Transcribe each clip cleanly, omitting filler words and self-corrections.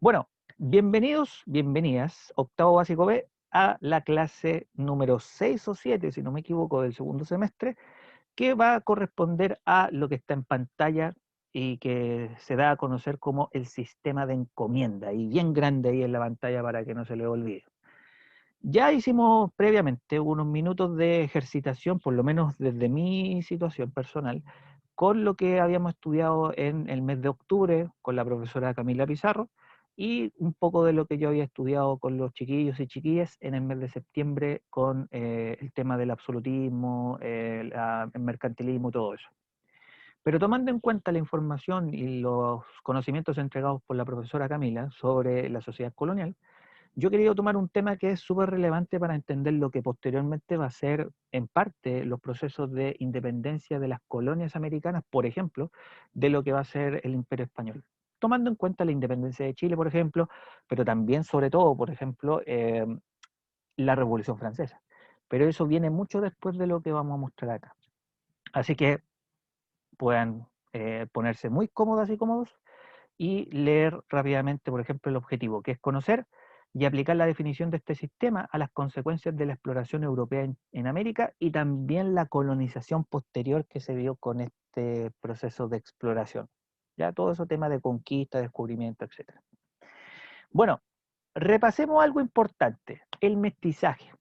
Bueno, bienvenidos, bienvenidas, octavo básico B, a la clase número 6 o 7, si no me equivoco, del segundo semestre, que va a corresponder a lo que está en pantalla y que se da a conocer como el sistema de encomienda, y bien grande ahí en la pantalla para que no se le olvide. Ya hicimos previamente unos minutos de ejercitación, por lo menos desde mi situación personal, con lo que habíamos estudiado en el mes de octubre con la profesora Camila Pizarro y un poco de lo que yo había estudiado con los chiquillos y chiquillas en el mes de septiembre con el tema del absolutismo, el mercantilismo y todo eso. Pero tomando en cuenta la información y los conocimientos entregados por la profesora Camila sobre la sociedad colonial, yo quería tomar un tema que es súper relevante para entender lo que posteriormente va a ser, en parte, los procesos de independencia de las colonias americanas, por ejemplo, de lo que va a ser el Imperio Español. Tomando en cuenta la independencia de Chile, por ejemplo, pero también, sobre todo, por ejemplo, la Revolución Francesa. Pero eso viene mucho después de lo que vamos a mostrar acá. Así que puedan ponerse muy cómodas y cómodos y leer rápidamente, por ejemplo, el objetivo, que es conocer y aplicar la definición de este sistema a las consecuencias de la exploración europea en América y también la colonización posterior que se dio con este proceso de exploración. Ya todo eso tema de conquista, descubrimiento, etcétera. Bueno, repasemos algo importante, el mestizaje.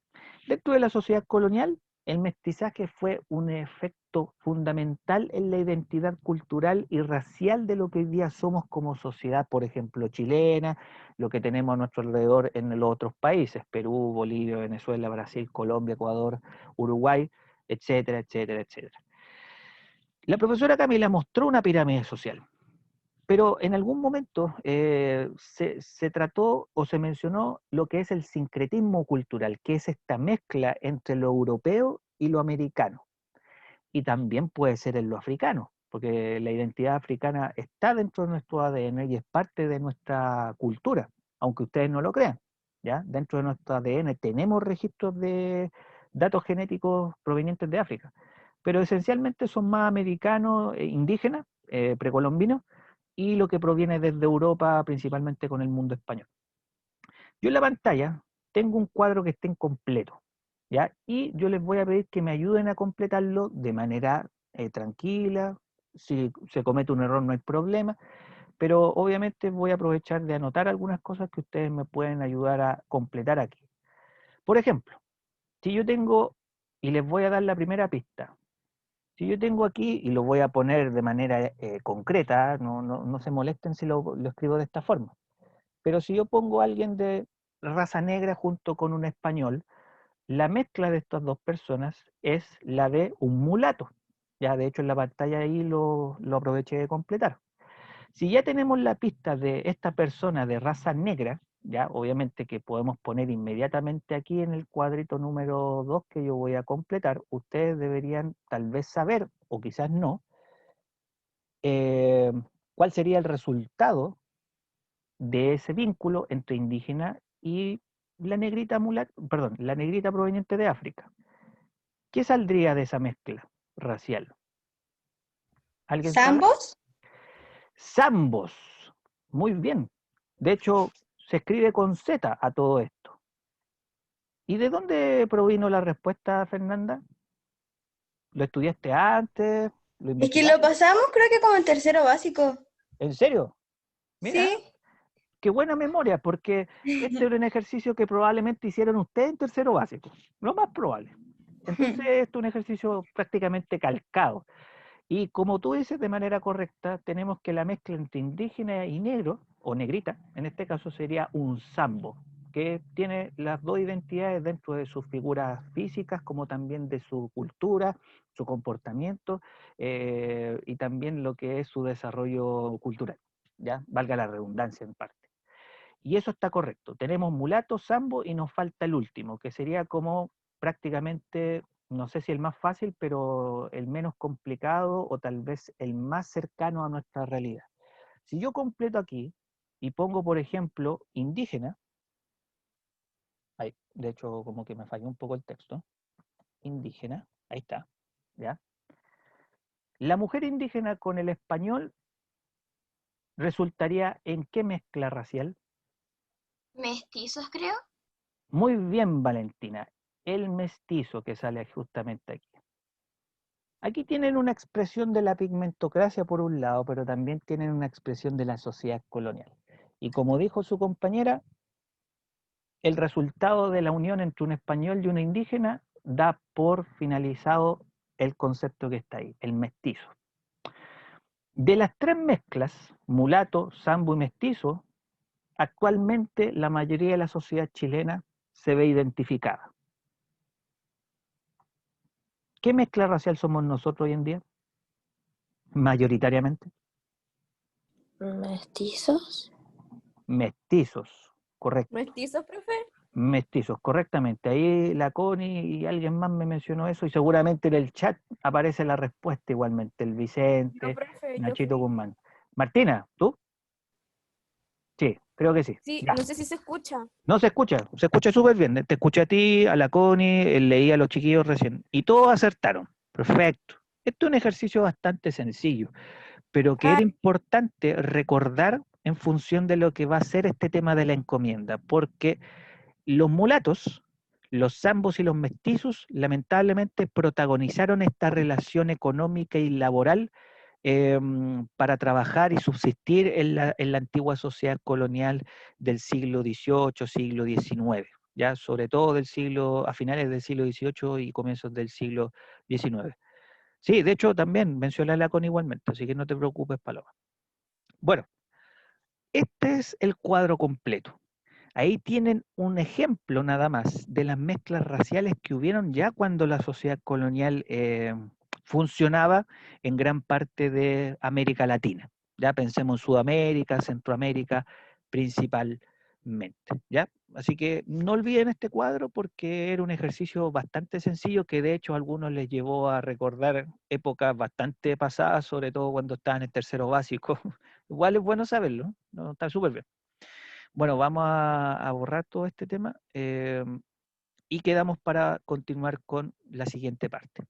Dentro de la sociedad colonial, el mestizaje fue un efecto fundamental en la identidad cultural y racial de lo que hoy día somos como sociedad, por ejemplo, chilena, lo que tenemos a nuestro alrededor en los otros países, Perú, Bolivia, Venezuela, Brasil, Colombia, Ecuador, Uruguay, etcétera, etcétera, etcétera. La profesora Camila mostró una pirámide social, pero en algún momento se trató o se mencionó lo que es el sincretismo cultural, que es esta mezcla entre lo europeo y lo americano. Y también puede ser en lo africano, porque la identidad africana está dentro de nuestro ADN y es parte de nuestra cultura, aunque ustedes no lo crean. ¿Ya? Dentro de nuestro ADN tenemos registros de datos genéticos provenientes de África, pero esencialmente son más americanos, indígenas, precolombinos, y lo que proviene desde Europa, principalmente con el mundo español. Yo en la pantalla tengo un cuadro que está incompleto, ¿ya? Y yo les voy a pedir que me ayuden a completarlo de manera tranquila. Si se comete un error no hay problema, pero obviamente voy a aprovechar de anotar algunas cosas que ustedes me pueden ayudar a completar aquí. Por ejemplo, si yo tengo, y les voy a dar la primera pista, si yo tengo aquí, y lo voy a poner de manera concreta, no se molesten si lo escribo de esta forma, pero si yo pongo a alguien de raza negra junto con un español, la mezcla de estas dos personas es la de un mulato. Ya de hecho en la pantalla ahí lo aproveché de completar. Si ya tenemos la pista de esta persona de raza negra, ya obviamente que podemos poner inmediatamente aquí en el cuadrito número 2 que yo voy a completar, ustedes deberían tal vez saber, o quizás no, eh, cuál sería el resultado de ese vínculo entre indígena y la negrita perdón, la negrita proveniente de África. ¿Qué saldría de esa mezcla racial? ¿Alguien sabe? ¿Zambos? Zambos. Muy bien. De hecho, se escribe con Z a todo esto. ¿Y de dónde provino la respuesta, Fernanda? ¿Lo estudiaste antes? ¿Lo Es que lo investigaste? pasamos creo que como en tercero básico. ¿En serio? Mira, Sí. qué buena memoria, porque este era un ejercicio que probablemente hicieron ustedes en tercero básico. Lo más probable. Entonces, esto es un ejercicio prácticamente calcado. Y como tú dices de manera correcta, tenemos que la mezcla entre indígena y negro, o negrita, en este caso sería un sambo, que tiene las dos identidades dentro de sus figuras físicas, como también de su cultura, su comportamiento, y también lo que es su desarrollo cultural, ¿ya? Valga la redundancia en parte. Y eso está correcto. Tenemos mulato, sambo y nos falta el último, que sería como prácticamente, no sé si el más fácil, pero el menos complicado o tal vez el más cercano a nuestra realidad. Si yo completo aquí y pongo, por ejemplo, indígena, ahí, de hecho como que me falló un poco el texto, indígena, ahí está, ¿ya? La mujer indígena con el español resultaría en qué mezcla racial. Mestizos, creo. Muy bien, Valentina. El mestizo que sale justamente aquí. Aquí tienen una expresión de la pigmentocracia por un lado, pero también tienen una expresión de la sociedad colonial. Y como dijo su compañera, el resultado de la unión entre un español y una indígena da por finalizado el concepto que está ahí, el mestizo. De las tres mezclas, mulato, sambo y mestizo, actualmente la mayoría de la sociedad chilena se ve identificada. ¿Qué mezcla racial somos nosotros hoy en día? Mayoritariamente. ¿Mestizos? Mestizos, correcto. ¿Mestizos, profe? Mestizos, correctamente. Ahí la Connie y alguien más me mencionó eso y seguramente en el chat aparece la respuesta igualmente, el Vicente, No, profe, yo Nachito fui. Guzmán. Martina, ¿tú? Sí, creo que sí. Sí, Ya. no sé si se escucha. No se escucha súper bien. Te escuché a ti, a la Connie, leí a los chiquillos recién. Y todos acertaron. Perfecto. Esto es un ejercicio bastante sencillo, pero que era importante recordar en función de lo que va a ser este tema de la encomienda, porque los mulatos, los zambos y los mestizos, lamentablemente protagonizaron esta relación económica y laboral para trabajar y subsistir en la antigua sociedad colonial del siglo XVIII, siglo XIX, ya sobre todo a finales del siglo XVIII y comienzos del siglo XIX. Sí, de hecho también mencioné la con igualmente, así que no te preocupes, Paloma. Bueno, este es el cuadro completo. Ahí tienen un ejemplo nada más de las mezclas raciales que hubieron ya cuando la sociedad colonial funcionaba en gran parte de América Latina. Ya pensemos en Sudamérica, Centroamérica principalmente. ¿Ya? Así que no olviden este cuadro porque era un ejercicio bastante sencillo que de hecho a algunos les llevó a recordar épocas bastante pasadas, sobre todo cuando estaban en tercero básico. Igual es bueno saberlo, ¿no? Está súper bien. Bueno, vamos a borrar todo este tema y quedamos para continuar con la siguiente parte.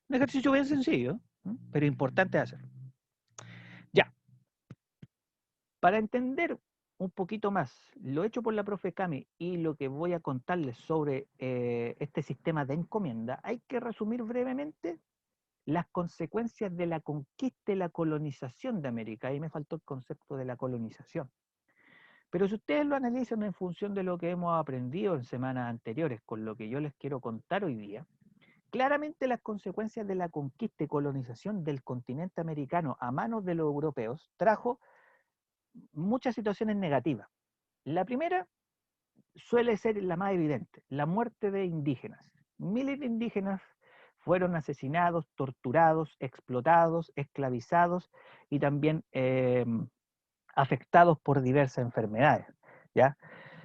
Un ejercicio bien sencillo, ¿no? Pero importante de hacer. Ya, para entender un poquito más lo hecho por la profe Cami y lo que voy a contarles sobre este sistema de encomienda, hay que resumir brevemente las consecuencias de la conquista y la colonización de América. Ahí me faltó el concepto de la colonización. Pero si ustedes lo analizan en función de lo que hemos aprendido en semanas anteriores, con lo que yo les quiero contar hoy día, claramente las consecuencias de la conquista y colonización del continente americano a manos de los europeos trajo muchas situaciones negativas. La primera suele ser la más evidente, la muerte de indígenas. Miles de indígenas fueron asesinados, torturados, explotados, esclavizados y también afectados por diversas enfermedades. ¿Ya?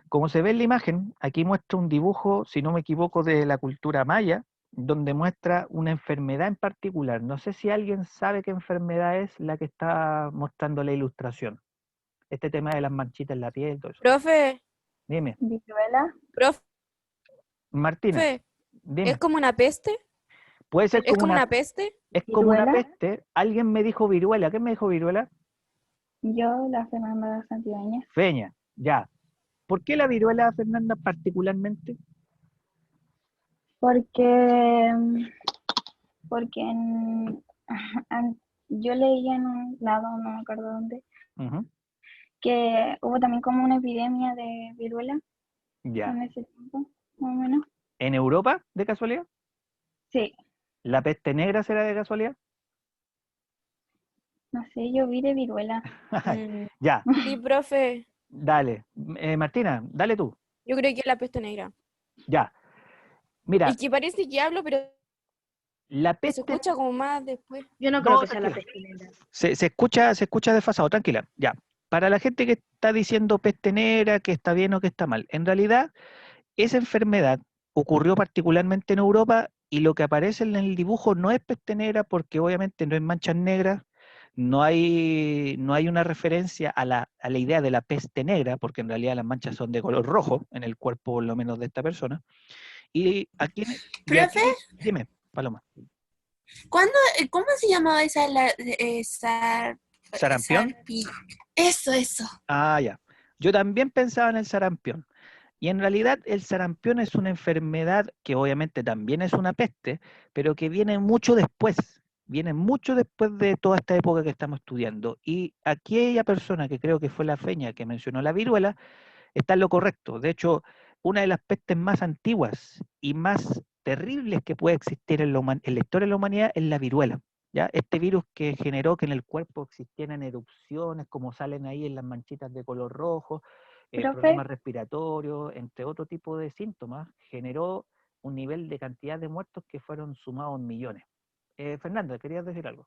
Como se ve en la imagen, aquí muestra un dibujo, si no me equivoco, de la cultura maya, donde muestra una enfermedad en particular. No sé si alguien sabe qué enfermedad es la que está mostrando la ilustración. Este tema de las manchitas en la piel, todo eso. Profe, Dime, ¿Viruela? profe, Martina, ¿es dime. como una peste? Puede ser ¿Es como como una, una peste? es como una ¿Viruela? peste. Alguien me dijo viruela. ¿Qué me dijo viruela? Yo, la Fernanda Santibáñez. Feña, ya. ¿Por qué la viruela, Fernanda, particularmente? Porque, porque yo leía en un lado, no me acuerdo dónde, Ujú, que hubo también como una epidemia de viruela ya. en ese tiempo, más o menos. ¿En Europa, de casualidad? Sí, ¿La peste negra será de casualidad? no sé, yo vi de viruela. Mm, Ya, sí, profe, dale. Martina, dale tú. yo creo que es la peste negra. Ya. Mira, Y que parece que hablo, pero la se peste... escucha como más después. Yo no creo No, que sea la tranquila. peste negra. Se escucha desfasado, tranquila. Ya. Para la gente que está diciendo peste negra, que está bien o que está mal, en realidad esa enfermedad ocurrió particularmente en Europa y lo que aparece en el dibujo no es peste negra porque obviamente no hay manchas negras, no hay una referencia a la idea de la peste negra, porque en realidad las manchas son de color rojo en el cuerpo por lo menos de esta persona. Y Profe, aquí, dime, Paloma, ¿cómo se llamaba esa, sarampión. Eso, eso. Ah, ya. Yo también pensaba en el sarampión. Y en realidad el sarampión es una enfermedad que obviamente también es una peste, pero que viene mucho después de toda esta época que estamos estudiando. Y aquella persona que creo que fue la Feña que mencionó la viruela, está en lo correcto. De hecho, una de las pestes más antiguas y más terribles que puede existir en la historia de la humanidad es la viruela. ¿Ya? Este virus que generó que en el cuerpo existieran erupciones, como salen ahí en las manchitas de color rojo, Profe, problemas respiratorios, entre otro tipo de síntomas, generó un nivel de cantidad de muertos que fueron sumados en millones. Fernanda, ¿querías decir algo?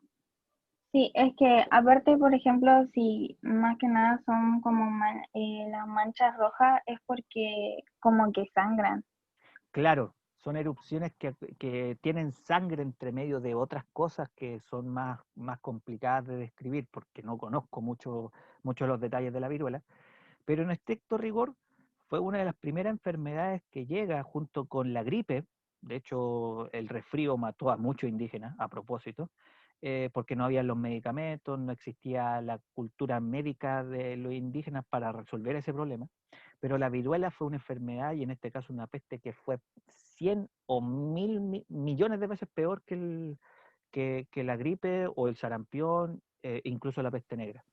sí, es que aparte, por ejemplo, si más que nada son como las manchas rojas, es porque como que sangran. Claro, son erupciones que tienen sangre entre medio de otras cosas que son más complicadas de describir porque no conozco mucho los detalles de la viruela, pero en estricto rigor fue una de las primeras enfermedades que llega junto con la gripe. De hecho, el resfrío mató a muchos indígenas a propósito, porque no había los medicamentos, no existía la cultura médica de los indígenas para resolver ese problema. Pero la viruela fue una enfermedad, y en este caso una peste, que fue 100 o 1000 millones de veces peor que la gripe o el sarampión, incluso la peste negra.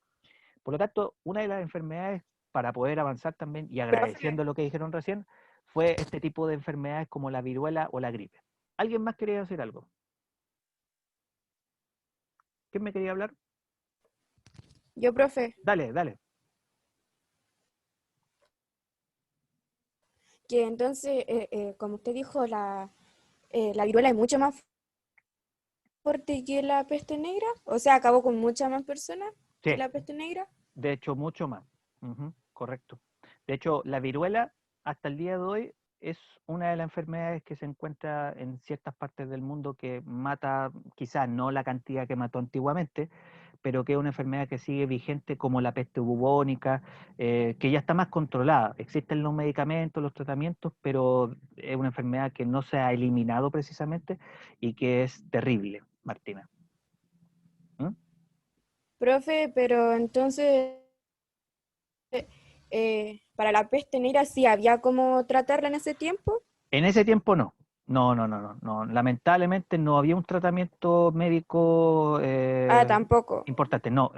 Por lo tanto, una de las enfermedades, para poder avanzar también, y Profe, agradeciendo lo que dijeron recién, fue este tipo de enfermedades como la viruela o la gripe. ¿Alguien más quería decir algo? ¿Quién me quería hablar? yo, profe, Dale, dale. que entonces, como usted dijo, la viruela es mucho más fuerte que la peste negra. O sea, acabó con muchas más personas que Sí, la peste negra. de hecho, mucho más. Ujú, correcto. De hecho, la viruela, hasta el día de hoy, es una de las enfermedades que se encuentra en ciertas partes del mundo que mata, quizás no la cantidad que mató antiguamente, pero que es una enfermedad que sigue vigente como la peste bubónica, que ya está más controlada. Existen los medicamentos, los tratamientos, pero es una enfermedad que no se ha eliminado precisamente y que es terrible, Martina. ¿Mm? Profe, pero entonces, para la peste negra sí había cómo tratarla en ese tiempo. En ese tiempo no. No, no, no, no, no. Lamentablemente no había un tratamiento médico Ah, tampoco. importante. No,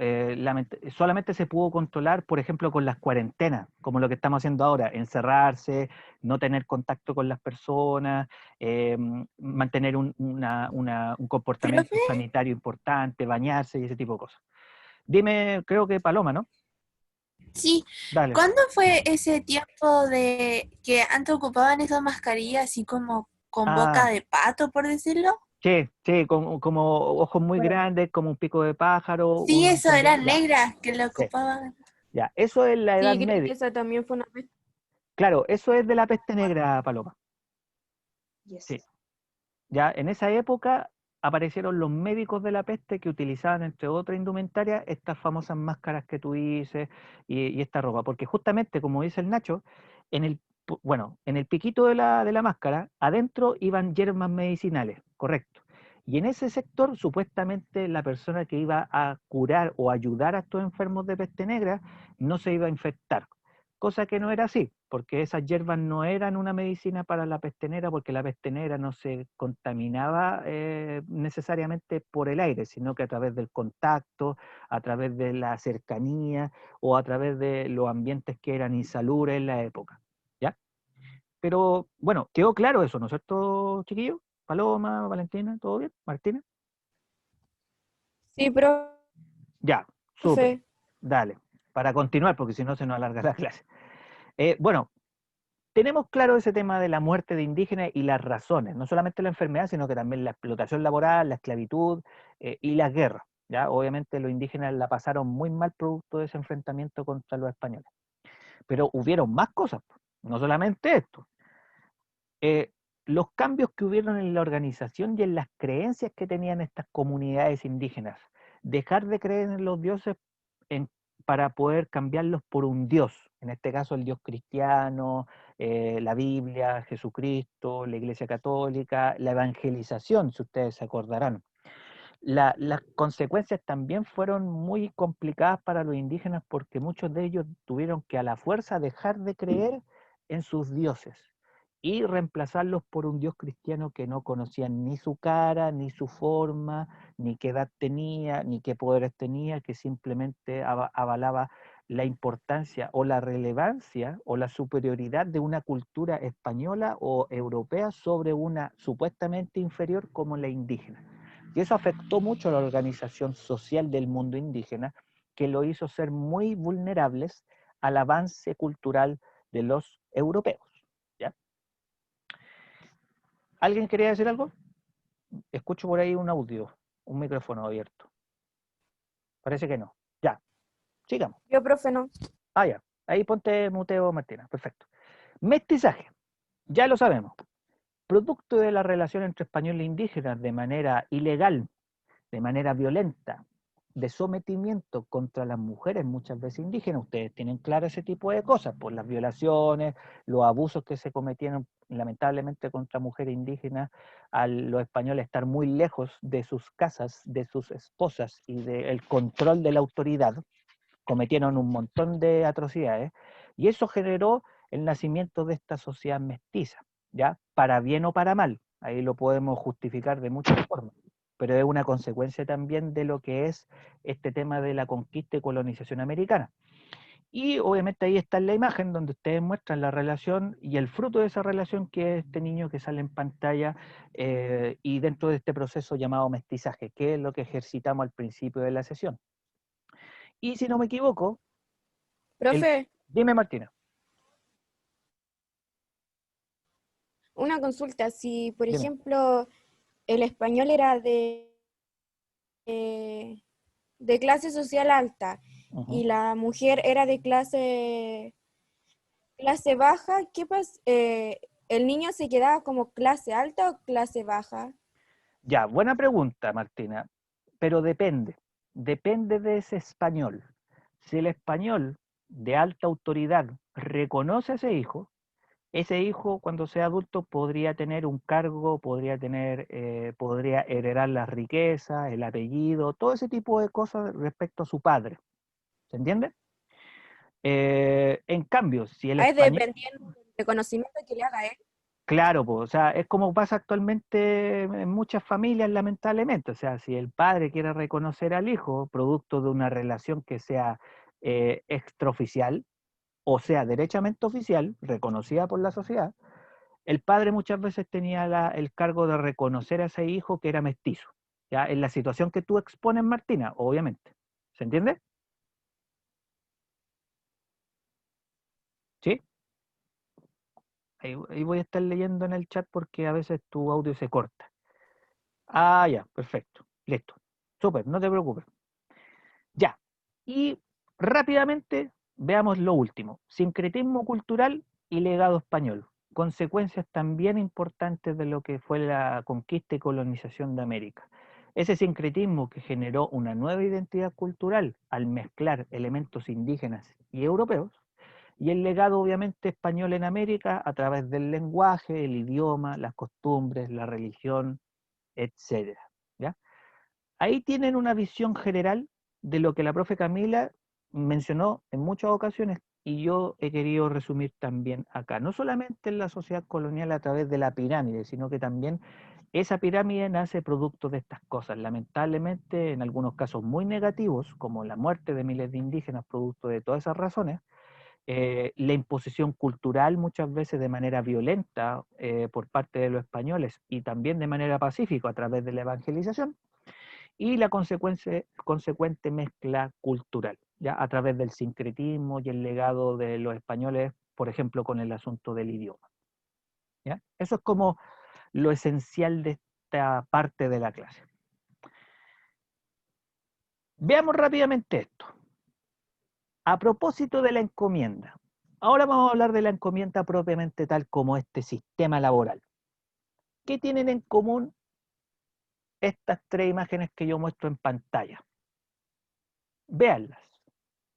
solamente se pudo controlar, por ejemplo, con las cuarentenas, como lo que estamos haciendo ahora, encerrarse, no tener contacto con las personas, mantener un comportamiento Profe, sanitario importante, bañarse y ese tipo de cosas. Dime, creo que Paloma, ¿no? sí, Dale. ¿cuándo fue ese tiempo de que antes ocupaban esa mascarilla así como con boca Ah, de pato, por decirlo? sí, sí, como ojos muy grandes, como un pico de pájaro, Sí, uno eso, encendía. eran Ya, negras que lo sí, ocupaban. ya. Eso es la Edad Sí, creo Media. que esa también fue una peste. Claro, eso es de la peste negra, Paloma. Sí. Ya en esa época aparecieron los médicos de la peste que utilizaban, entre otras indumentarias, estas famosas máscaras que tú dices y esta ropa. Porque justamente, como dice el Nacho, en el piquito de la máscara, adentro iban hierbas medicinales, correcto. Y en ese sector, supuestamente, la persona que iba a curar o ayudar a estos enfermos de peste negra no se iba a infectar, cosa que no era así, porque esas hierbas no eran una medicina para la peste negra, porque la peste negra no se contaminaba necesariamente por el aire, sino que a través del contacto, a través de la cercanía o a través de los ambientes que eran insalubres en la época. ¿Ya? Pero bueno, quedó claro eso, ¿no es cierto, chiquillos? Paloma, Valentina, ¿todo bien? Martina. Sí, Ya, súper. profe. Dale, para continuar, porque si no se nos alarga la clase. Bueno, tenemos claro ese tema de la muerte de indígenas y las razones, no solamente la enfermedad, sino que también la explotación laboral, la esclavitud y las guerras. ¿Ya? Obviamente los indígenas la pasaron muy mal producto de ese enfrentamiento contra los españoles. Pero hubieron más cosas, no solamente esto. Eh, los cambios que hubieron en la organización y en las creencias que tenían estas comunidades indígenas, dejar de creer en los dioses en- para poder cambiarlos por un dios, en este caso el dios cristiano, la Biblia, Jesucristo, la Iglesia Católica, la evangelización, si ustedes se acordarán. las consecuencias también fueron muy complicadas para los indígenas porque muchos de ellos tuvieron que a la fuerza dejar de creer en sus dioses y reemplazarlos por un dios cristiano que no conocían ni su cara, ni su forma, ni qué edad tenía, ni qué poderes tenía, que simplemente avalaba la importancia o la relevancia o la superioridad de una cultura española o europea sobre una supuestamente inferior como la indígena. Y eso afectó mucho a la organización social del mundo indígena, que lo hizo ser muy vulnerables al avance cultural de los europeos. ¿Ya? ¿Alguien quería decir algo? Escucho por ahí un audio, un micrófono abierto. Parece que no. Ya, sigamos. Yo, profe, no. Ah, ya. Ahí ponte muteo, Martina. Perfecto. Mestizaje. Ya lo sabemos. Producto de la relación entre españoles e indígenas de manera ilegal, de manera violenta, de sometimiento contra las mujeres muchas veces indígenas. Ustedes tienen claro ese tipo de cosas, por las violaciones, los abusos que se cometieron lamentablemente contra mujeres indígenas, a los españoles estar muy lejos de sus casas, de sus esposas y del control de la autoridad, cometieron un montón de atrocidades, y eso generó el nacimiento de esta sociedad mestiza, ¿ya? Para bien o para mal, ahí lo podemos justificar de muchas formas, pero es una consecuencia también de lo que es este tema de la conquista y colonización americana. Y obviamente ahí está en la imagen donde ustedes muestran la relación y el fruto de esa relación, que es este niño que sale en pantalla, y dentro de este proceso llamado mestizaje, que es lo que ejercitamos al principio de la sesión. Y si no me equivoco, Profe, dime, Martina, una consulta. Si, por dime. ejemplo, el español era de clase social alta Ujú. y la mujer era de clase baja, ¿qué pasa? ¿El niño se quedaba como clase alta o clase baja? Ya, buena pregunta, Martina, pero depende de ese español. Si el español de alta autoridad reconoce a ese hijo cuando sea adulto podría tener un cargo, podría heredar las riquezas, el apellido, todo ese tipo de cosas respecto a su padre. ¿Se entiende? En cambio, si el Ah, es español, dependiendo del reconocimiento que le haga él. claro, pues, o sea, es como pasa actualmente en muchas familias, lamentablemente. O sea, si el padre quiere reconocer al hijo, producto de una relación que sea extraoficial, o sea, derechamente oficial, reconocida por la sociedad, el padre muchas veces tenía el cargo de reconocer a ese hijo que era mestizo. ¿Ya? En la situación que tú expones, Martina, obviamente. ¿Se entiende? ¿Sí? Ahí voy a estar leyendo en el chat porque a veces tu audio se corta. Ah, ya, perfecto. Listo. Súper, no te preocupes. Ya. Y rápidamente veamos lo último. Sincretismo cultural y legado español. Consecuencias también importantes de lo que fue la conquista y colonización de América. Ese sincretismo que generó una nueva identidad cultural al mezclar elementos indígenas y europeos, y el legado obviamente español en América a través del lenguaje, el idioma, las costumbres, la religión, etcétera. ¿Ya? Ahí tienen una visión general de lo que la profe Camila mencionó en muchas ocasiones y yo he querido resumir también acá. No solamente en la sociedad colonial a través de la pirámide, sino que también esa pirámide nace producto de estas cosas. Lamentablemente, en algunos casos muy negativos, como la muerte de miles de indígenas producto de todas esas razones, la imposición cultural muchas veces de manera violenta por parte de los españoles y también de manera pacífica a través de la evangelización, y la consecuente mezcla cultural, ¿ya? A través del sincretismo y el legado de los españoles, por ejemplo, con el asunto del idioma. ¿Ya? Eso es como lo esencial de esta parte de la clase. Veamos rápidamente esto. A propósito de la encomienda, ahora vamos a hablar de la encomienda propiamente tal como este sistema laboral. ¿Qué tienen en común estas tres imágenes que yo muestro en pantalla? Véanlas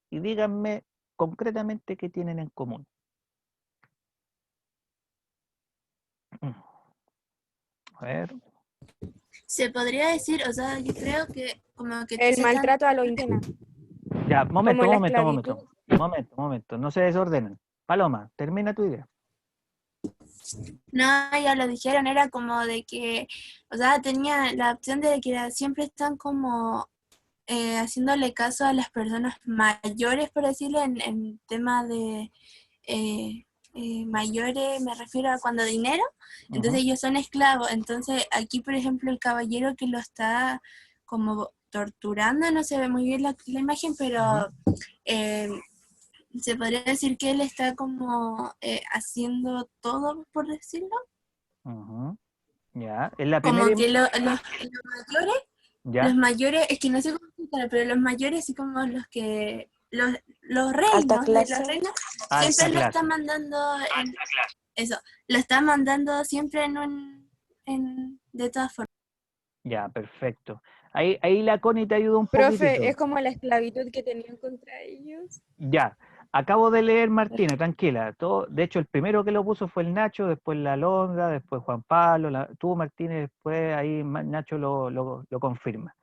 y díganme concretamente qué tienen en común. A ver. Se podría decir, o sea, yo creo que como que El se están... maltrato a los indígenas, Ya, momento, como la momento, momento. esclavitud. Momento. No se desordenen. Paloma, termina tu idea. No, ya lo dijeron, era como de que, o sea, tenía la opción de que siempre están como haciéndole caso a las personas mayores, por decirlo, en tema de mayores, me refiero a cuando dinero, entonces Ujú. ellos son esclavos. Entonces aquí, por ejemplo, el caballero que lo está como torturando, no se ve muy bien la imagen, pero eh, se podría decir que él está como haciendo todo, por decirlo. Ujú. Ya, en la primera, Como que los ya, mayores, es que no sé cómo explicarlo, pero los mayores, así como los que, los Alta reinos de los clase. reinos, alta siempre lo clase. están mandando en, eso, lo están mandando siempre de todas formas. Ya, perfecto. Ahí la Connie te ayudó un Profe, es poquitito. como la esclavitud que tenían contra ellos. Ya, acabo de leer Martina, tranquila. Todo, de hecho, el primero que lo puso fue el Nacho, después la Alondra, después Juan Pablo, tú Martínez, después ahí Nacho lo confirma.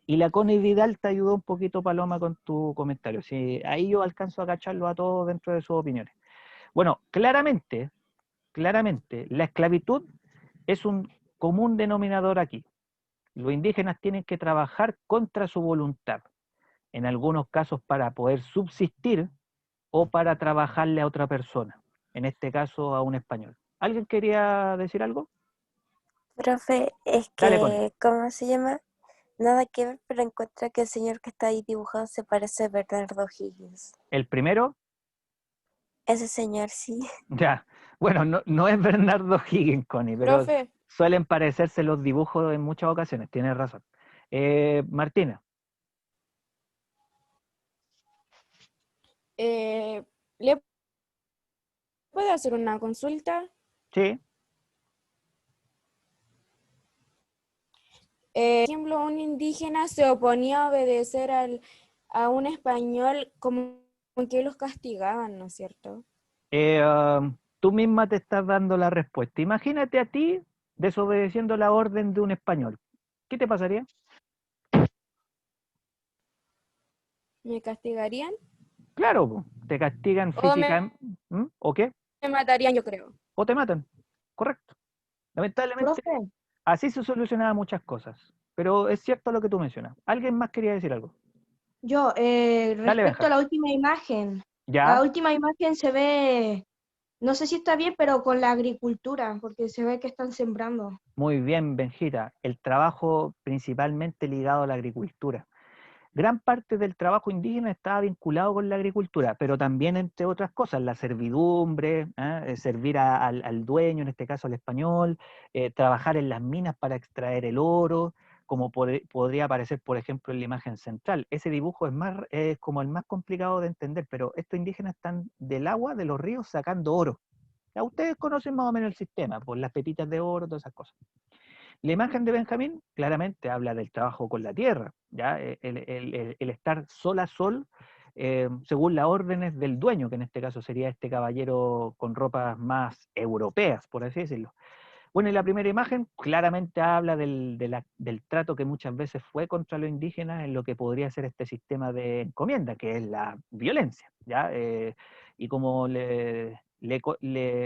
Y la Connie Vidal te ayudó un poquito, Paloma, con tu comentario. Sí, ahí yo alcanzo a cacharlo a todos dentro de sus opiniones. Bueno, claramente, la esclavitud es un común denominador aquí. Los indígenas tienen que trabajar contra su voluntad, en algunos casos para poder subsistir o para trabajarle a otra persona, en este caso a un español. ¿Alguien quería decir algo? Profe, es Dale, Connie. que, ¿cómo se llama? Nada que ver, pero encuentro que el señor que está ahí dibujado se parece a Bernardo Higgins. El primero, Ese señor sí. ya, bueno, no es Bernardo Higgins, Connie, pero Profe, suelen parecerse los dibujos en muchas ocasiones, tienes razón. Martina, eh, ¿le puedo hacer una consulta? sí. Por ejemplo, un indígena se oponía a obedecer a un español como que los castigaban, ¿no es cierto? Tú misma te estás dando la respuesta. Imagínate a ti desobedeciendo la orden de un español. ¿Qué te pasaría? ¿Me castigarían? Claro, po, te castigan ¿O físicamente, ¿o qué? me matarían, yo creo? O te matan, correcto. Lamentablemente, Profe, así se solucionaban muchas cosas, pero es cierto lo que tú mencionas. ¿Alguien más quería decir algo? yo, Dale, respecto a Benja. la Ya, última imagen se ve, no sé si está bien, pero con la agricultura, porque se ve que están sembrando. muy bien, Benjita. El trabajo principalmente ligado a la agricultura. Gran parte del trabajo indígena estaba vinculado con la agricultura, pero también, entre otras cosas, la servidumbre, servir al dueño, en este caso al español, trabajar en las minas para extraer el oro, como podría aparecer, por ejemplo, en la imagen central. Ese dibujo es como el más complicado de entender, pero estos indígenas están del agua, de los ríos, sacando oro. Ya ustedes conocen más o menos el sistema, por las pepitas de oro, todas esas cosas. La imagen de Benjamín claramente habla del trabajo con la tierra, ¿ya? El estar sol a sol, según las órdenes del dueño, que en este caso sería este caballero con ropas más europeas, por así decirlo. Bueno, y la primera imagen claramente habla del trato que muchas veces fue contra los indígenas en lo que podría ser este sistema de encomienda, que es la violencia, ¿ya? Y como le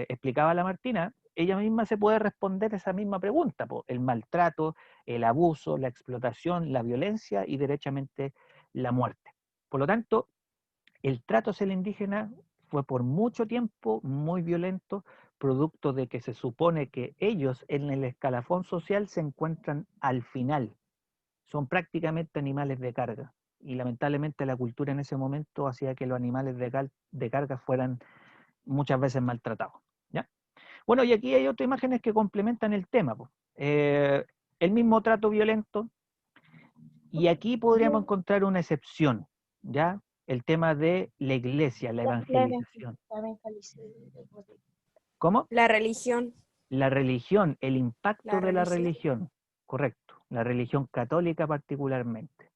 explicaba a la Martina, ella misma se puede responder esa misma pregunta, el maltrato, el abuso, la explotación, la violencia y derechamente la muerte. Por lo tanto, el trato hacia el indígena fue por mucho tiempo muy violento, producto de que se supone que ellos en el escalafón social se encuentran al final. Son prácticamente animales de carga. Y lamentablemente la cultura en ese momento hacía que los animales de carga fueran muchas veces maltratados. ¿Ya? Bueno, y aquí hay otras imágenes que complementan el tema. El mismo trato violento, y aquí podríamos encontrar una excepción, ¿ya? El tema de la iglesia, la evangelización. ¿Cómo? La religión. La religión, el impacto La de la religión. religión, correcto. La religión católica particularmente.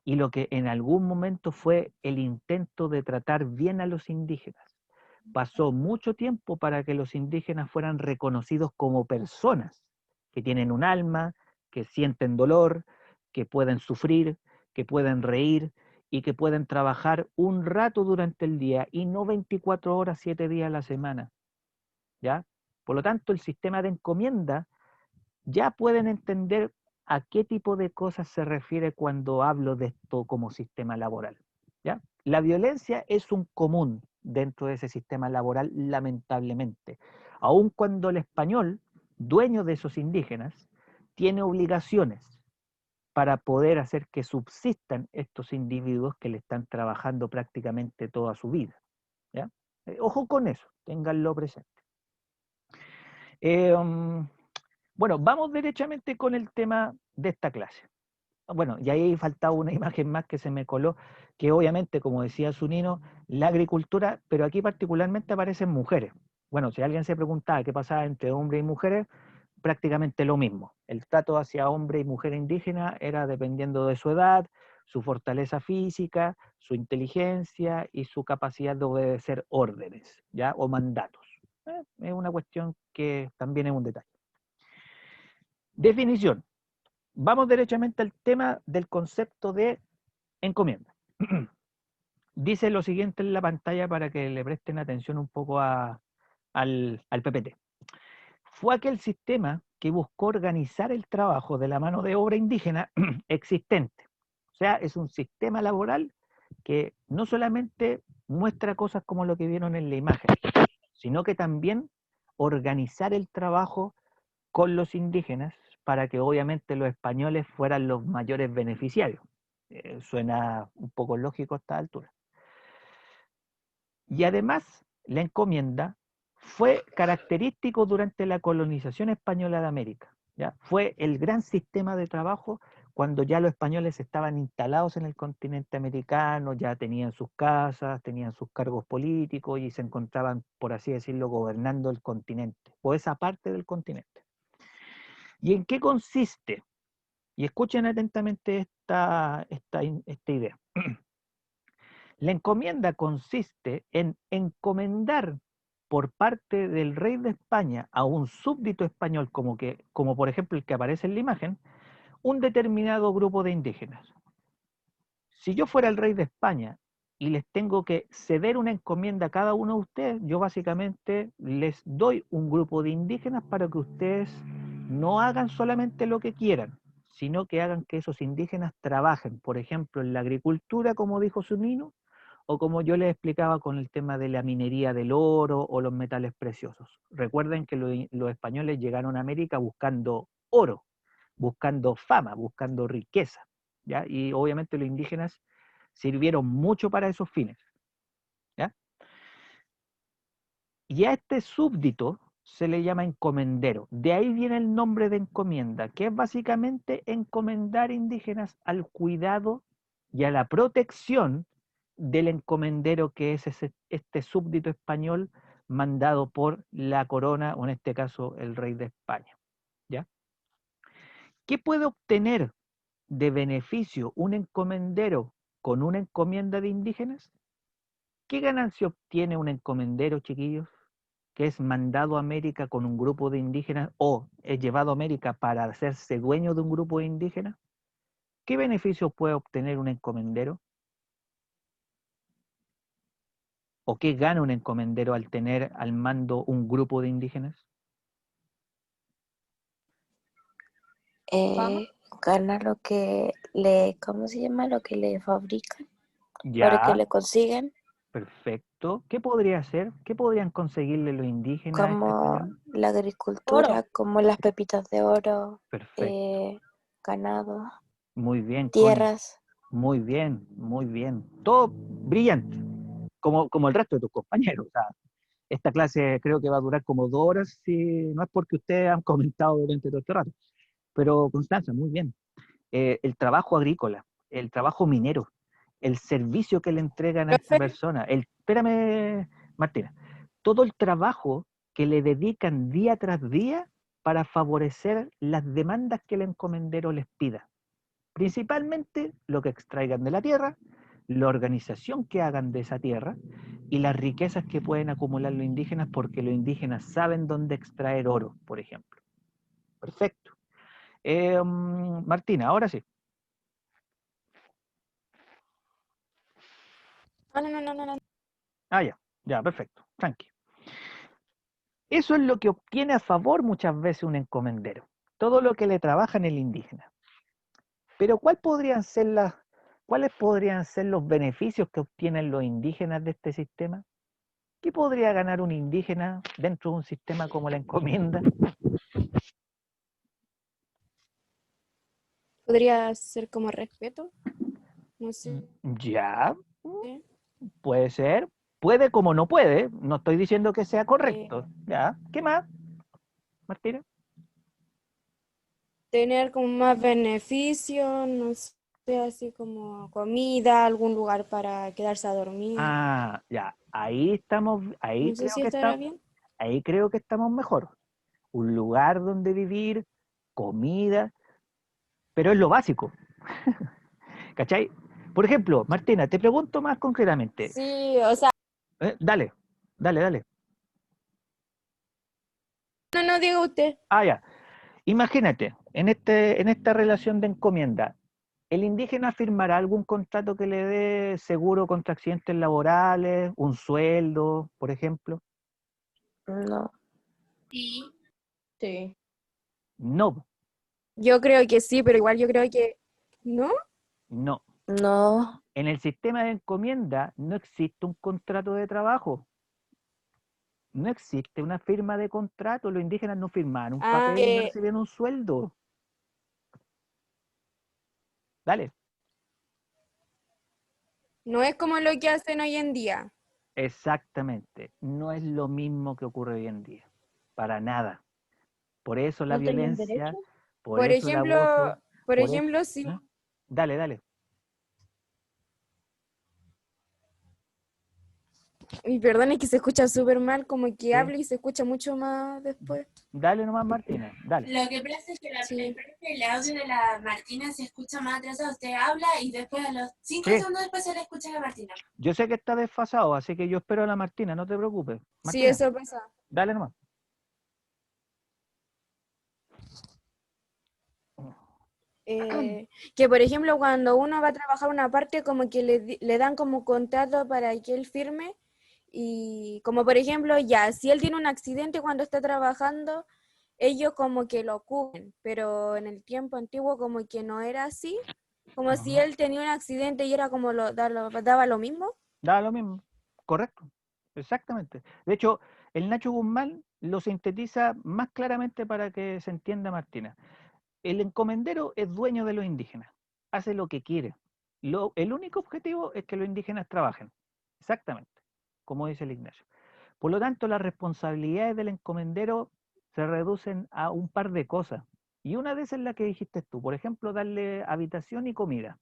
Y lo que en algún momento fue el intento de tratar bien a los indígenas. Pasó mucho tiempo para que los indígenas fueran reconocidos como personas, que tienen un alma, que sienten dolor, que pueden sufrir, que pueden reír y que pueden trabajar un rato durante el día y no 24 horas, 7 días a la semana. ¿Ya? Por lo tanto, el sistema de encomienda ya pueden entender a qué tipo de cosas se refiere cuando hablo de esto como sistema laboral. ¿Ya? La violencia es un común dentro de ese sistema laboral, lamentablemente. Aun cuando el español, dueño de esos indígenas, tiene obligaciones para poder hacer que subsistan estos individuos que le están trabajando prácticamente toda su vida. ¿Ya? Ojo con eso, ténganlo presente. Bueno, vamos derechamente con el tema de esta clase. Bueno, y ahí faltaba una imagen más que se me coló, que obviamente, como decía Zunino, la agricultura, pero aquí particularmente aparecen mujeres. Bueno, si alguien se preguntaba qué pasaba entre hombres y mujeres, prácticamente lo mismo. El trato hacia hombre y mujer indígena era dependiendo de su edad, su fortaleza física, su inteligencia y su capacidad de obedecer órdenes, ¿ya? O mandatos. Es una cuestión que también es un detalle. Definición. Vamos derechamente al tema del concepto de encomienda. Dice lo siguiente en la pantalla para que le presten atención un poco al PPT. Fue aquel sistema que buscó organizar el trabajo de la mano de obra indígena existente. O sea, es un sistema laboral que no solamente muestra cosas como lo que vieron en la imagen, sino que también organizar el trabajo con los indígenas para que obviamente los españoles fueran los mayores beneficiarios. Suena un poco lógico a esta altura. Y además, la encomienda fue característico durante la colonización española de América. ¿Ya? Fue el gran sistema de trabajo cuando ya los españoles estaban instalados en el continente americano, ya tenían sus casas, tenían sus cargos políticos y se encontraban, por así decirlo, gobernando el continente, o esa parte del continente. ¿Y en qué consiste? Y escuchen atentamente esta idea. La encomienda consiste en encomendar por parte del rey de España a un súbdito español, como por ejemplo el que aparece en la imagen, un determinado grupo de indígenas. Si yo fuera el rey de España y les tengo que ceder una encomienda a cada uno de ustedes, yo básicamente les doy un grupo de indígenas para que ustedes no hagan solamente lo que quieran, sino que hagan que esos indígenas trabajen, por ejemplo, en la agricultura, como dijo Zunino, o como yo les explicaba con el tema de la minería del oro o los metales preciosos. Recuerden que los españoles llegaron a América buscando oro, buscando fama, buscando riqueza, ¿ya? Y obviamente los indígenas sirvieron mucho para esos fines, ¿ya? Y a este súbdito se le llama encomendero. De ahí viene el nombre de encomienda, que es básicamente encomendar indígenas al cuidado y a la protección del encomendero que es este súbdito español mandado por la corona, o en este caso el rey de España, ¿ya? ¿Qué puede obtener de beneficio un encomendero con una encomienda de indígenas? ¿Qué ganancia obtiene un encomendero, chiquillos, que es mandado a América con un grupo de indígenas o es llevado a América para hacerse dueño de un grupo de indígenas? ¿Qué beneficios puede obtener un encomendero? ¿O qué gana un encomendero al tener al mando un grupo de indígenas? ¿Fama? Gana lo que ¿cómo se llama? Lo que le fabrican, para que Ya, le consiguen, perfecto. ¿Qué podría hacer? ¿Qué podrían conseguirle los indígenas a este como español? la agricultura, Oro. como las pepitas de oro, Perfecto. ganado, Muy bien, Connie. tierras. Muy bien, muy bien. Todo brillante, como el resto de tus compañeros. O sea, esta clase creo que va a durar como 2 horas, si no es porque ustedes han comentado durante todo este rato. Pero Constanza, muy bien. El trabajo agrícola, el trabajo minero, el servicio que le entregan a esta Profe, persona, espérame, Martina, todo el trabajo que le dedican día tras día para favorecer las demandas que el encomendero les pida. Principalmente lo que extraigan de la tierra, la organización que hagan de esa tierra y las riquezas que pueden acumular los indígenas porque los indígenas saben dónde extraer oro, por ejemplo. Perfecto. Martina, ahora sí. No. Ah, ya, perfecto, tranqui. Eso es lo que obtiene a favor muchas veces un encomendero, todo lo que le trabaja en el indígena. Pero ¿cuáles podrían ser los beneficios que obtienen los indígenas de este sistema? ¿Qué podría ganar un indígena dentro de un sistema como la encomienda? Podría ser como respeto, no sé. Ya, puede ser. Puede como no puede. No estoy diciendo que sea correcto. Ya. ¿Qué más, Martina? Tener como más beneficios, no sé, así como comida, algún lugar para quedarse a dormir. Ah, ya. Ahí estamos, No sé si estará bien. ahí creo que estamos mejor. Un lugar donde vivir, comida, pero es lo básico. ¿Cachai? Por ejemplo, Martina, te pregunto más concretamente. Sí, o sea, Dale. no diga usted. Ah, ya. Imagínate, en esta relación de encomienda, ¿el indígena firmará algún contrato que le dé seguro contra accidentes laborales, un sueldo, por ejemplo? No, Sí. Sí. No, Yo creo que sí, pero igual yo creo que no. no. no, En el sistema de encomienda no existe un contrato de trabajo, no existe una firma de contrato, los indígenas no firmaban un Ah, papel y no recibían un sueldo. Dale. no es como lo que hacen hoy en día. Exactamente, no es lo mismo que ocurre hoy en día, para nada. Por eso la ¿No tenían violencia, derecho? por Por eso el ejemplo, abuso, por por eso... ejemplo, sí. ¿Ah? Dale. Y perdón, es que se escucha súper mal, como que Sí. habla y se escucha mucho más después. Dale nomás, Martina, dale. Lo que pasa es que Sí. el audio de la Martina se escucha más atrasado. Usted habla y después a los 5 Sí, segundos después se le escucha a la Martina. yo sé que está desfasado, así que yo espero a la Martina, no te preocupes. Sí, Martina, eso pasa. dale nomás. Que por ejemplo, cuando uno va a trabajar una parte, como que le dan como contrato para que él firme. Y como por ejemplo, ya, si él tiene un accidente cuando está trabajando, ellos como que lo cubren, pero en el tiempo antiguo como que no era así, como si Ujú. él tenía un accidente y era como daba lo mismo. Da lo mismo, correcto, exactamente. De hecho, el Nacho Guzmán lo sintetiza más claramente para que se entienda, Martina. El encomendero es dueño de los indígenas, hace lo que quiere. El único objetivo es que los indígenas trabajen, exactamente, como dice el Ignacio. Por lo tanto, las responsabilidades del encomendero se reducen a un par de cosas. Y una de esas es la que dijiste tú, por ejemplo, darle habitación y comida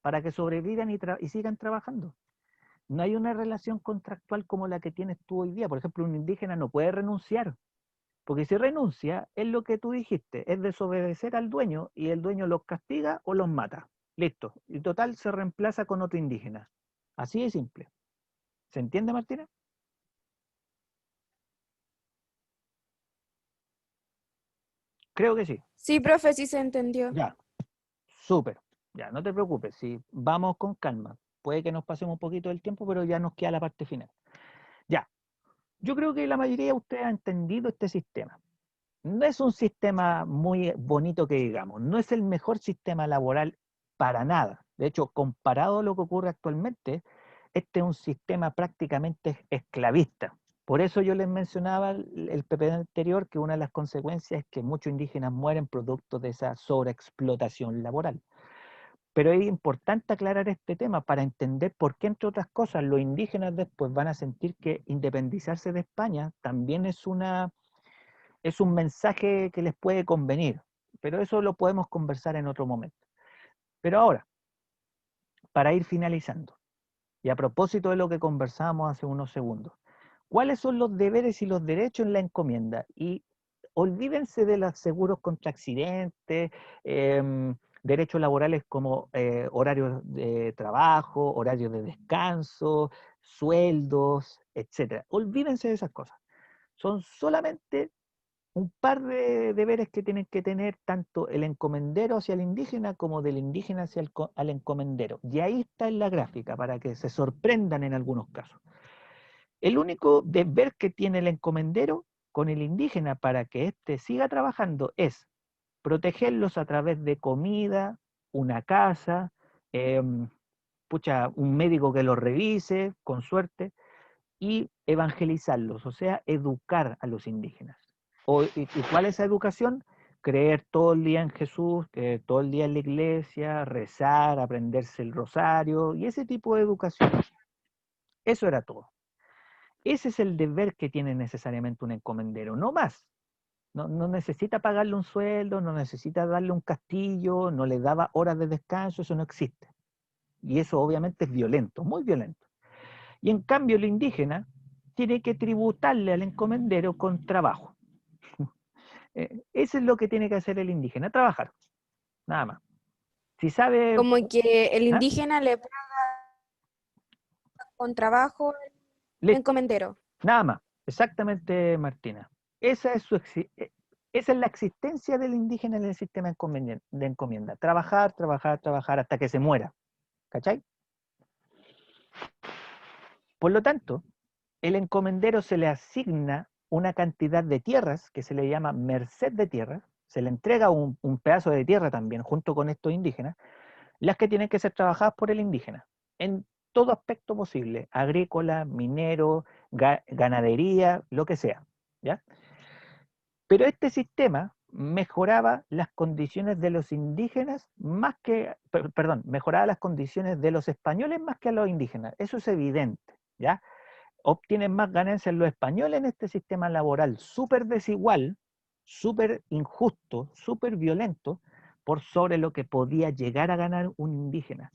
para que sobrevivan y sigan trabajando. No hay una relación contractual como la que tienes tú hoy día. Por ejemplo, un indígena no puede renunciar, porque si renuncia, es lo que tú dijiste, es desobedecer al dueño y el dueño los castiga o los mata. Listo. Y total se reemplaza con otro indígena. Así de simple. ¿Se entiende, Martina? Creo que sí. Sí, profe, sí se entendió. Ya, súper. Ya, no te preocupes. Si vamos con calma. Puede que nos pasemos un poquito del tiempo, pero ya nos queda la parte final. Ya, yo creo que la mayoría de ustedes ha entendido este sistema. No es un sistema muy bonito que digamos, no es el mejor sistema laboral para nada. De hecho, comparado a lo que ocurre actualmente, este es un sistema prácticamente esclavista. Por eso yo les mencionaba el PP anterior que una de las consecuencias es que muchos indígenas mueren producto de esa sobreexplotación laboral. Pero es importante aclarar este tema para entender por qué, entre otras cosas, los indígenas después van a sentir que independizarse de España también es un mensaje que les puede convenir, pero eso lo podemos conversar en otro momento. Pero ahora, para ir finalizando, y a propósito de lo que conversábamos hace unos segundos, ¿cuáles son los deberes y los derechos en la encomienda? Y olvídense de los seguros contra accidentes, derechos laborales como horarios de trabajo, horarios de descanso, sueldos, etcétera. Olvídense de esas cosas. Son solamente un par de deberes que tienen que tener tanto el encomendero hacia el indígena como del indígena hacia al encomendero. Y ahí está en la gráfica, para que se sorprendan en algunos casos. El único deber que tiene el encomendero con el indígena para que éste siga trabajando es protegerlos a través de comida, una casa, un médico que los revise, con suerte, y evangelizarlos, o sea, educar a los indígenas. ¿Y cuál es esa educación? Creer todo el día en Jesús, creer todo el día en la iglesia, rezar, aprenderse el rosario, y ese tipo de educación. Eso era todo. Ese es el deber que tiene necesariamente un encomendero, no más. No necesita pagarle un sueldo, no necesita darle un castillo, no le daba horas de descanso, eso no existe. Y eso obviamente es violento, muy violento. Y en cambio el indígena tiene que tributarle al encomendero con trabajo. Eso es lo que tiene que hacer el indígena, trabajar, nada más. Si sabe... Como que el ¿Ah? indígena le paga con trabajo al Listo, encomendero. nada más, exactamente, Martina. Esa es la existencia del indígena en el sistema de encomienda. Trabajar, trabajar, trabajar hasta que se muera. ¿Cachai? Por lo tanto, el encomendero se le asigna una cantidad de tierras que se le llama merced de tierra, se le entrega un pedazo de tierra también junto con estos indígenas, las que tienen que ser trabajadas por el indígena, en todo aspecto posible, agrícola, minero, ganadería, lo que sea, ¿ya? Pero este sistema mejoraba las condiciones de los indígenas más que, perdón, mejoraba las condiciones de los españoles más que a los indígenas, eso es evidente, ¿ya? Obtienen más ganancias los españoles en este sistema laboral súper desigual, súper injusto, súper violento, por sobre lo que podía llegar a ganar un indígena.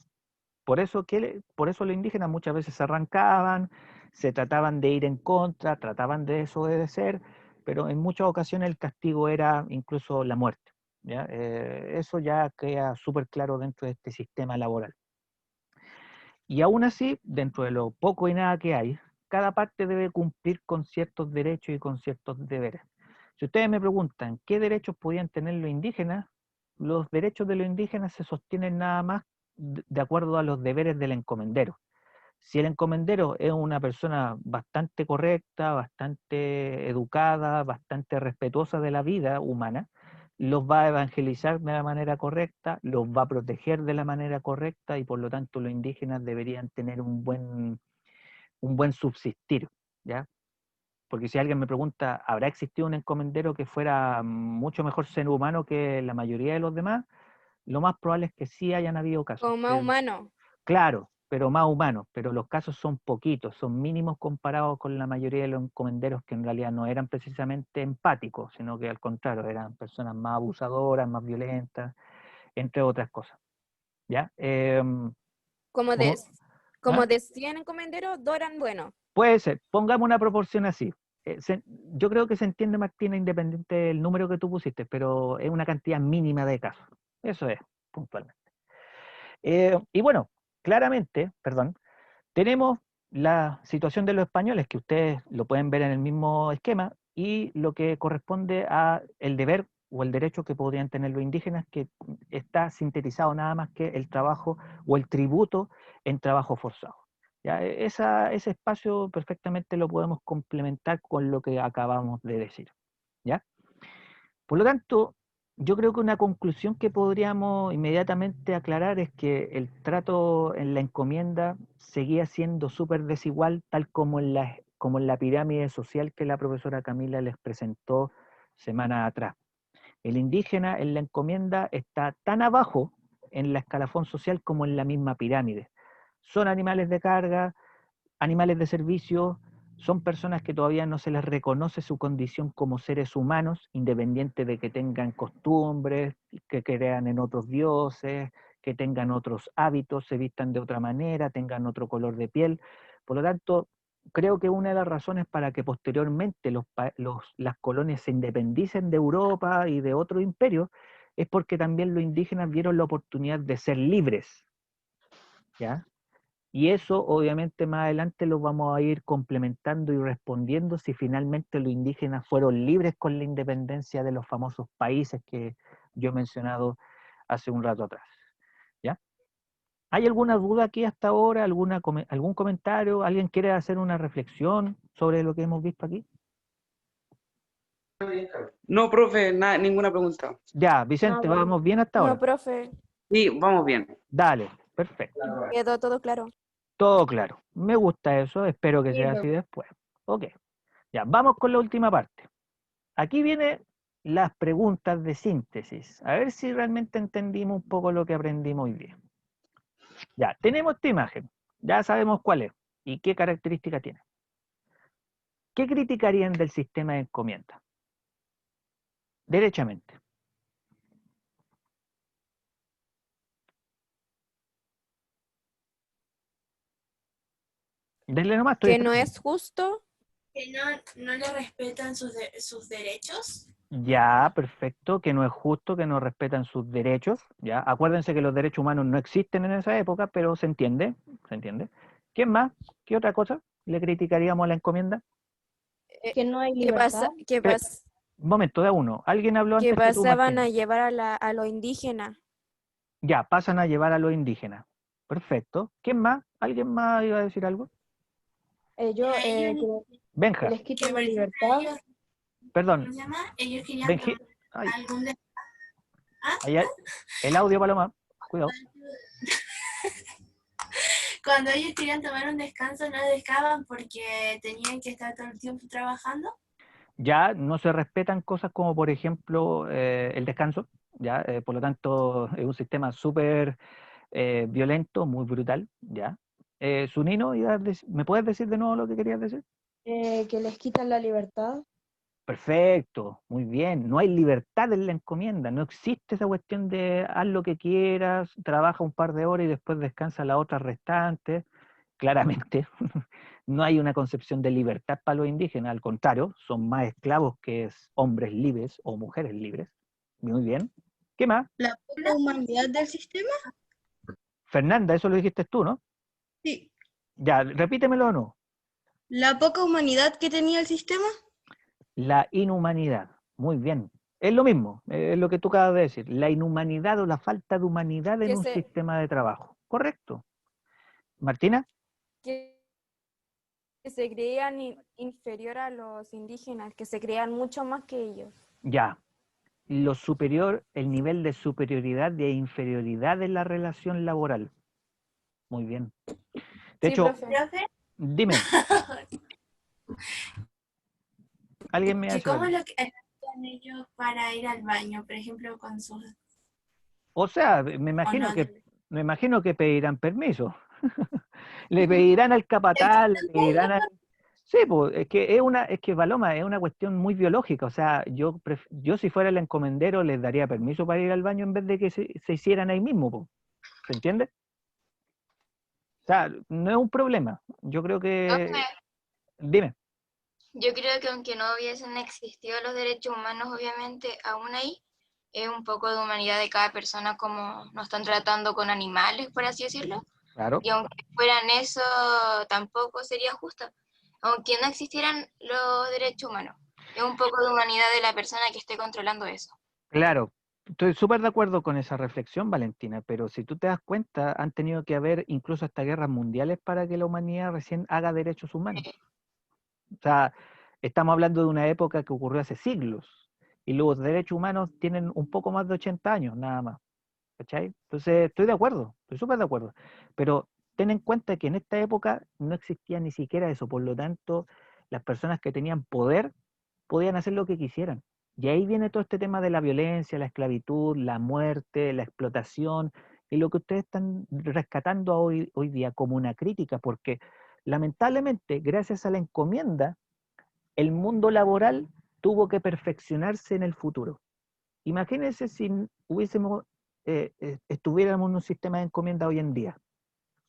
Por eso los indígenas muchas veces se arrancaban, se trataban de ir en contra, trataban de desobedecer, pero en muchas ocasiones el castigo era incluso la muerte, ¿ya? Eso ya queda súper claro dentro de este sistema laboral. Y aún así, dentro de lo poco y nada que hay, cada parte debe cumplir con ciertos derechos y con ciertos deberes. Si ustedes me preguntan qué derechos podían tener los indígenas, los derechos de los indígenas se sostienen nada más de acuerdo a los deberes del encomendero. Si el encomendero es una persona bastante correcta, bastante educada, bastante respetuosa de la vida humana, los va a evangelizar de la manera correcta, los va a proteger de la manera correcta y por lo tanto los indígenas deberían tener un buen subsistir, ¿ya? Porque si alguien me pregunta, ¿habrá existido un encomendero que fuera mucho mejor ser humano que la mayoría de los demás? Lo más probable es que sí hayan habido casos. Como más humano. Claro, pero más humanos, pero los casos son poquitos, son mínimos comparados con la mayoría de los encomenderos que en realidad no eran precisamente empáticos, sino que al contrario, eran personas más abusadoras, más violentas, entre otras cosas. ¿Ya? Como de, ¿Cómo? como ¿Ah? de 100 encomenderos, 2 eran buenos. Puede ser, pongamos una proporción así. Yo creo que se entiende, Martina, independiente del número que tú pusiste, pero es una cantidad mínima de casos. Eso es, puntualmente. Y bueno, claramente, perdón, tenemos la situación de los españoles, que ustedes lo pueden ver en el mismo esquema, y lo que corresponde a el deber o el derecho que podrían tener los indígenas, que está sintetizado nada más que el trabajo o el tributo en trabajo forzado. ¿Ya? Ese espacio perfectamente lo podemos complementar con lo que acabamos de decir. ¿Ya? Por lo tanto, yo creo que una conclusión que podríamos inmediatamente aclarar es que el trato en la encomienda seguía siendo súper desigual, tal como en la pirámide social que la profesora Camila les presentó semanas atrás. El indígena en la encomienda está tan abajo en la escalafón social como en la misma pirámide. Son animales de carga, animales de servicio, son personas que todavía no se les reconoce su condición como seres humanos, independiente de que tengan costumbres, que crean en otros dioses, que tengan otros hábitos, se vistan de otra manera, tengan otro color de piel. Por lo tanto, creo que una de las razones para que posteriormente las colonias se independicen de Europa y de otros imperios es porque también los indígenas vieron la oportunidad de ser libres, ¿ya? Y eso obviamente más adelante lo vamos a ir complementando y respondiendo si finalmente los indígenas fueron libres con la independencia de los famosos países que yo he mencionado hace un rato atrás. ¿Ya? ¿Hay alguna duda aquí hasta ahora? ¿Algún comentario? ¿Alguien quiere hacer una reflexión sobre lo que hemos visto aquí? No, profe, ninguna pregunta. Ya, Vicente, bueno. ¿vamos bien hasta No, ahora? profe, Sí, vamos bien. Dale, perfecto. quedó todo claro. Todo claro. Me gusta eso, espero que Sí, sea así después. Ok, ya, vamos con la última parte. Aquí vienen las preguntas de síntesis. A ver si realmente entendimos un poco lo que aprendimos hoy día. Ya, tenemos esta imagen. Ya sabemos cuál es y qué característica tiene. ¿Qué criticarían del sistema de encomienda? Derechamente. Denle nomás, estoy Que no esperando. es justo. Que no le respetan sus derechos. Ya, perfecto, que no es justo, que no respetan sus derechos, ya. Acuérdense que los derechos humanos no existen en esa época, pero se entiende, se entiende. ¿Quién más? ¿Qué otra cosa le criticaríamos a la encomienda? Que no hay ¿Qué libertad. Un momento, de uno. ¿Alguien habló que antes que tú, pasaban Martina? a llevar a los indígenas. Ya, pasan a llevar a los indígenas. Perfecto. ¿Quién más? ¿Alguien más iba a decir algo? Yo, A ellos, que Benja, les que quitan por la ejemplo, libertad. ellos, perdón. ¿cómo se llama? Ellos querían Benji, tomar ay, algún ¿Ah? ahí hay el audio, Paloma. Cuidado. Cuando ellos querían tomar un descanso no dejaban porque tenían que estar todo el tiempo trabajando. Ya no se respetan cosas como, por ejemplo, el descanso. Ya, por lo tanto, es un sistema súper violento, muy brutal. Ya. Sunino, ¿me puedes decir de nuevo lo que querías decir? Que les quitan la libertad. Perfecto, muy bien. No hay libertad en la encomienda, no existe esa cuestión de haz lo que quieras, trabaja un par de horas y después descansa las otras restantes. Claramente, no hay una concepción de libertad para los indígenas, al contrario, son más esclavos que hombres libres o mujeres libres. Muy bien. ¿Qué más? La poca humanidad del sistema, Fernanda, eso lo dijiste tú, ¿no? sí. Ya, repítemelo o no. La poca humanidad que tenía el sistema, La inhumanidad. Muy bien. Es lo mismo, es lo que tú acabas de decir. La inhumanidad o la falta de humanidad en Que un se, sistema de trabajo. Correcto. Martina, que se creían inferior a los indígenas, que se creían mucho más que ellos. ya. Lo superior, el nivel de superioridad e inferioridad en la relación laboral. Muy bien. De Sí, hecho, profe. Profe, dime, alguien me que hace cómo algo. lo que hacían ellos para ir al baño, por ejemplo, con sus O sea, o no. me imagino que pedirán permiso. Le pedirán al capataz, le pedirán al... Sí, pues, es que Paloma, es una cuestión muy biológica. O sea, yo si fuera el encomendero les daría permiso para ir al baño en vez de que se hicieran ahí mismo, po. ¿Se entiende? O sea, no es un problema. Yo creo que... Profe, Dime. yo creo que aunque no hubiesen existido los derechos humanos, obviamente, aún ahí es un poco de humanidad de cada persona como nos están tratando con animales, por así decirlo. Claro. Y aunque fueran eso, tampoco sería justo. Aunque no existieran los derechos humanos. Es un poco de humanidad de la persona que esté controlando eso. Claro, estoy súper de acuerdo con esa reflexión, Valentina, pero si tú te das cuenta, han tenido que haber incluso hasta guerras mundiales para que la humanidad recién haga derechos humanos. O sea, estamos hablando de una época que ocurrió hace siglos y los derechos humanos tienen un poco más de 80 años, nada más. ¿Cachai? Entonces, estoy de acuerdo, estoy súper de acuerdo. Pero ten en cuenta que en esta época no existía ni siquiera eso, por lo tanto, las personas que tenían poder podían hacer lo que quisieran. Y ahí viene todo este tema de la violencia, la esclavitud, la muerte, la explotación, y lo que ustedes están rescatando hoy día como una crítica, porque lamentablemente, gracias a la encomienda, el mundo laboral tuvo que perfeccionarse en el futuro. Imagínense si estuviéramos en un sistema de encomienda hoy en día.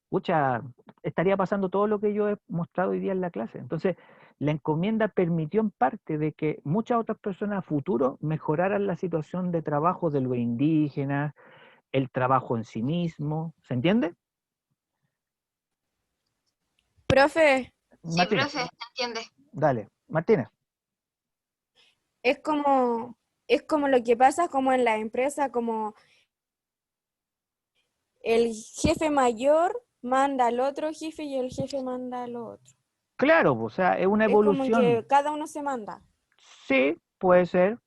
Pucha, estaría pasando todo lo que yo he mostrado hoy día en la clase. Entonces, la encomienda permitió en parte de que muchas otras personas a futuro mejoraran la situación de trabajo de los indígenas, el trabajo en sí mismo, ¿se entiende? Profe, Sí, Martina, profe, entiende. dale. Martina. es como lo que pasa como en la empresa, como el jefe mayor manda al otro jefe y el jefe manda al otro. Claro, o sea, es una Es como evolución. que cada uno se manda. Sí, puede ser,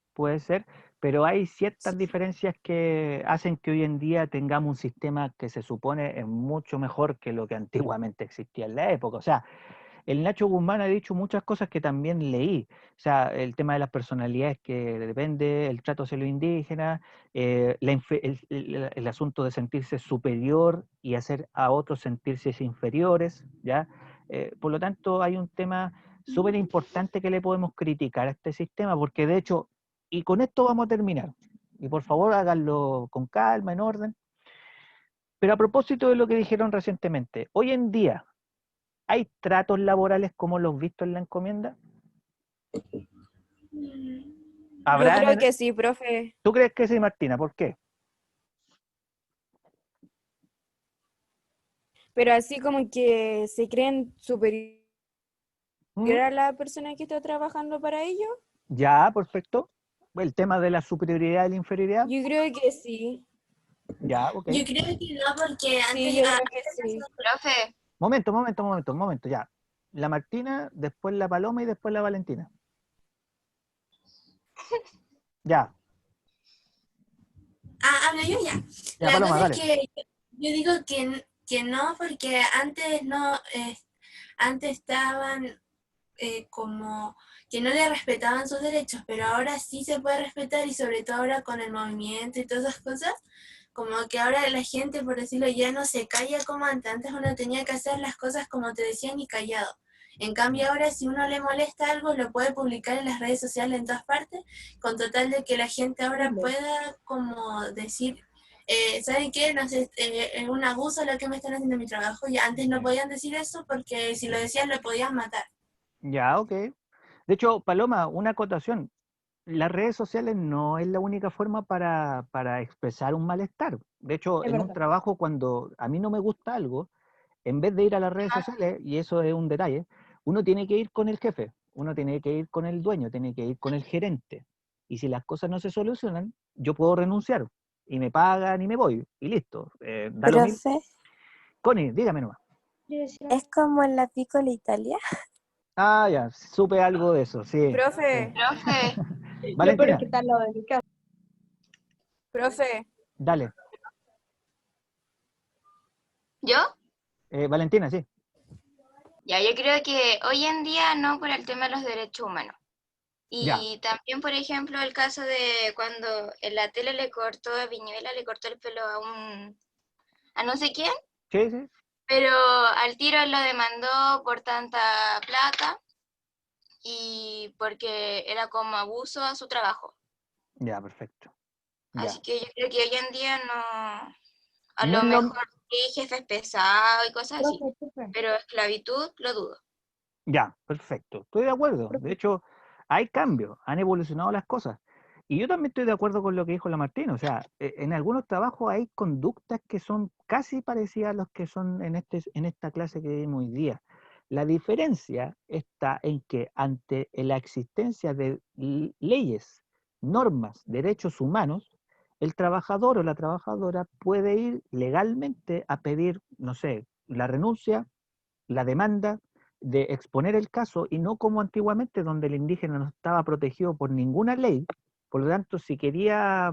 pero hay ciertas diferencias que hacen que hoy en día tengamos un sistema que se supone es mucho mejor que lo que antiguamente existía en la época. O sea, el Nacho Guzmán ha dicho muchas cosas que también leí. O sea, el tema de las personalidades que depende, el trato hacia los indígenas, el asunto de sentirse superior y hacer a otros sentirse inferiores, ¿ya? Por lo tanto, hay un tema súper importante que le podemos criticar a este sistema, porque de hecho, y con esto vamos a terminar, y por favor háganlo con calma, en orden, pero a propósito de lo que dijeron recientemente, hoy en día, ¿hay tratos laborales como los vistos en la encomienda? Yo ¿Habrán creo en- que sí, profe, ¿Tú crees que sí, Martina? ¿Por qué? pero así como que se creen superior ¿Mm? a la persona que está trabajando para ellos. Ya, perfecto. El tema de la superioridad y la inferioridad. Yo creo que sí. Ya, ok. Yo creo que no, porque Sí, antes, yo creo que sí. Profe, Momento, ya. La Martina, después la Paloma y después la Valentina. Ya, hablo yo ya. ya, La Paloma, cosa es dale. que yo digo que no, porque antes no, antes estaban como que no le respetaban sus derechos, pero ahora sí se puede respetar y sobre todo ahora con el movimiento y todas esas cosas, como que ahora la gente, por decirlo, ya no se calla como antes. Antes uno tenía que hacer las cosas como te decían y callado. En cambio ahora si uno le molesta algo lo puede publicar en las redes sociales en todas partes, con total de que la gente ahora pueda como decir, ¿saben qué? No sé, es un abuso lo que me están haciendo en mi trabajo. Y antes no podían decir eso porque si lo decían lo podían matar. Ya, ok. De hecho, Paloma, una acotación. Las redes sociales no es la única forma para expresar un malestar. De hecho, Es en un verdad. trabajo, cuando a mí no me gusta algo, en vez de ir a las redes sociales, y eso es un detalle, uno tiene que ir con el jefe, uno tiene que ir con el dueño, tiene que ir con el gerente. Y si las cosas no se solucionan, yo puedo renunciar y me pagan y me voy y listo. Da lo mismo. Profe, Connie, dígame nomás. es como en la Piccola Italia. Ah, ya, supe algo de eso, sí. Profe, profe, Lo peor es Valentina, que está al lado de mi casa. profe, dale. ¿yo? Valentina, sí. Ya, yo creo que hoy en día no por el tema de los derechos humanos. Ya, Y también, por ejemplo, el caso de cuando en la tele le cortó a Viñuela, le cortó el pelo a no sé quién, sí, sí. pero al tiro él lo demandó por tanta plata y porque era como abuso a su trabajo. Ya, perfecto. Ya. Así que yo creo que hoy en día no, a No lo es lo, mejor sí, jefes pesados y cosas así, Profe. pero esclavitud lo dudo. Ya, perfecto. Estoy de acuerdo. De hecho, hay cambios, han evolucionado las cosas. Y yo también estoy de acuerdo con lo que dijo la Martina. O sea, en algunos trabajos hay conductas que son casi parecidas a los que son en esta clase que vimos hoy día. La diferencia está en que ante la existencia de leyes, normas, derechos humanos, el trabajador o la trabajadora puede ir legalmente a pedir, no sé, la renuncia, la demanda de exponer el caso y no como antiguamente donde el indígena no estaba protegido por ninguna ley. Por lo tanto, si quería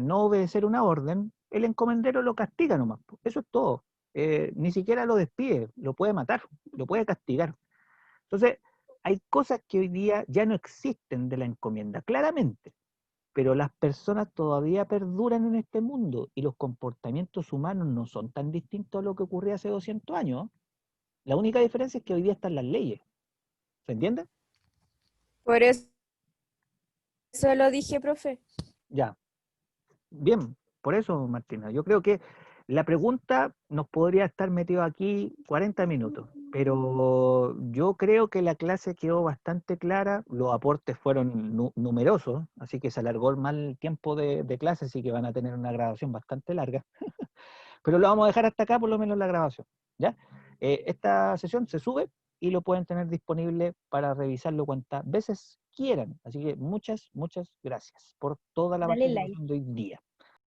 no obedecer una orden, el encomendero lo castiga nomás. Eso es todo. Ni siquiera lo despide, lo puede matar, lo puede castigar. Entonces, hay cosas que hoy día ya no existen de la encomienda, claramente, pero las personas todavía perduran en este mundo y los comportamientos humanos no son tan distintos a lo que ocurría hace 200 años. La única diferencia es que hoy día están las leyes. ¿Se entiende? por eso lo dije, profe. Ya. Bien, por eso, Martina. Yo creo que la pregunta nos podría estar metido aquí 40 minutos, pero yo creo que la clase quedó bastante clara, los aportes fueron numerosos, así que se alargó más el tiempo de clase, así que van a tener una grabación bastante larga, pero lo vamos a dejar hasta acá, por lo menos la grabación, ¿ya? Esta sesión se sube y lo pueden tener disponible para revisarlo cuantas veces quieran. Así que muchas gracias por toda la Dale like. participación de hoy día.